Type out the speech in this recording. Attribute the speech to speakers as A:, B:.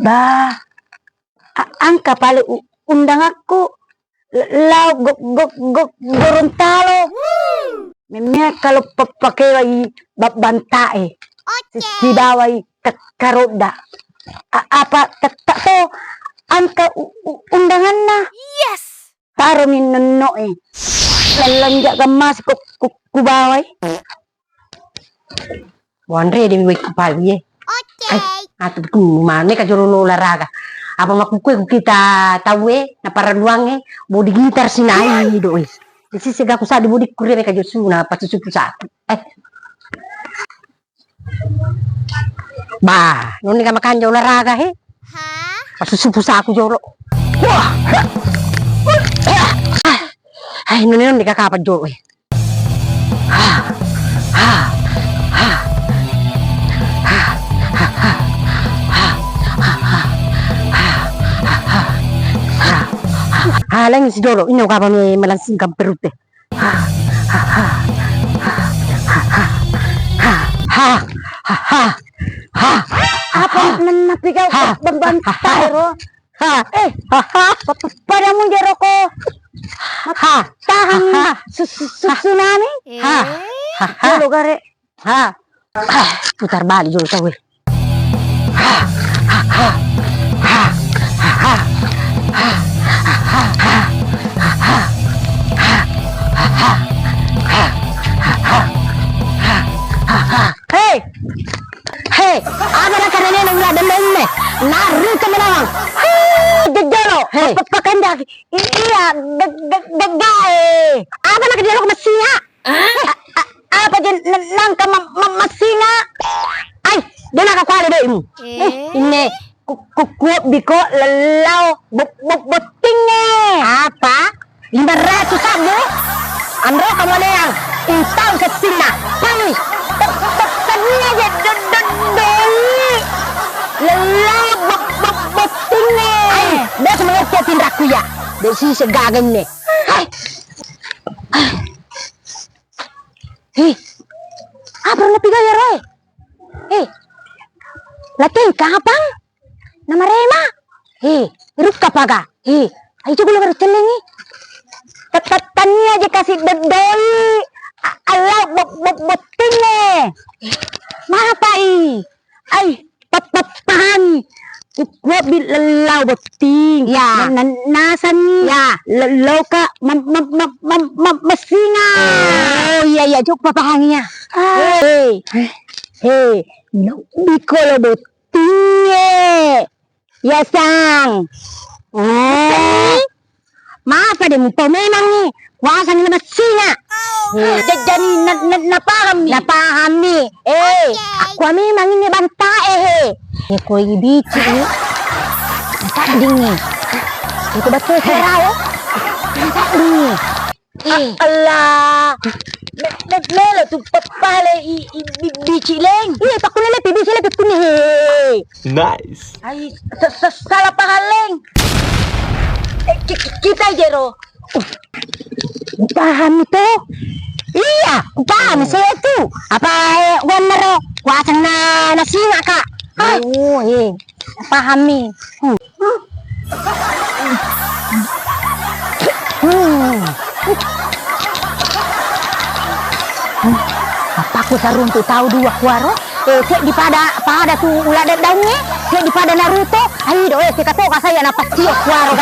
A: Bah, angka paling undang aku lau Gorontalo. Memang kalau pakai lagi bantai, si bawai karoda. Apa tak tahu angka undangan nah?
B: Yes.
A: Taruh minno Lalang mas ku bawai.
C: Wandre di wik pagi ye.
B: Oke.
C: Atu ku mana ka jolo olahraga. Apa makukue kita tahu na paraduange bodi gitar sinai do is. Disi sega ku sa di bodi kurire ka josu na patusupu satu. Bah, noni ka makan olahraga he.
B: Hah?
C: Patusupu sa aku jolo. Wah. Ay, noni ka kapat jolo eh. Halang si Dolo, ini apa melangsingkan perut deh.
A: Apa nanti kau membantai ro? Padamu jeroko. Tahan tsunami. Dulu gare.
C: Putar balik dulu tahu. Hei, ada nak kena ni ulah demam ni. Naru ke menawang.
A: Jejolo. Pakandak. Iya, degai.
C: Apa nak dia ke mesia?
A: Apa je nangka masina?
C: Ay, dia nak kuali deh imu. Ini
A: Kuat biko lelau betingnya.
C: apa? 500 sabu. Andro kamu ni yang install ke sini. Pangi.
A: Tanya aja doi. Lelau betingnya.
C: Ay, dia semuanya tindaku ya. Desi segagan ni. Hei, apa nak pergi ya Roy? Hei, latih kapang? Nama Rema? Hei, ruk kapaga? Hei, ayo coba lu celengi.
A: Tanya aja kasih doi. Allah betingnya.
C: Apa i?
A: Ay, pahami. Kuat bil lelau beting.
C: Ya.
A: Nasan
C: Ya.
A: lelau ka mesinga.
C: Oh iya cukup papahanginya.
A: Hei, biko lo betingnya. Ya sang.
C: Maaf deh mumpau memang nih. Kuasa ni mesinga.
A: Jadi napaham ni.
C: Napaham ni. Aku memang ini bantai kau ini bici ni. Tanding ni. Itu betul serau. Tanding ni.
A: Allah. Lelo tu pale bici leng.
C: Iya, pak kulele bici le pikuni he.
D: Nice.
A: Ay, salah pahaleng. Kita jero.
C: Paham itu? Iya, paham saya itu. Apa benar kuasa na singa kak? Oh, pahami. Apa aku saruntu tahu dua kuaro? Cek di pada tu ulah daunnya, cek di pada Naruto. Ayo doe, kita tahu saya napas cio kuaro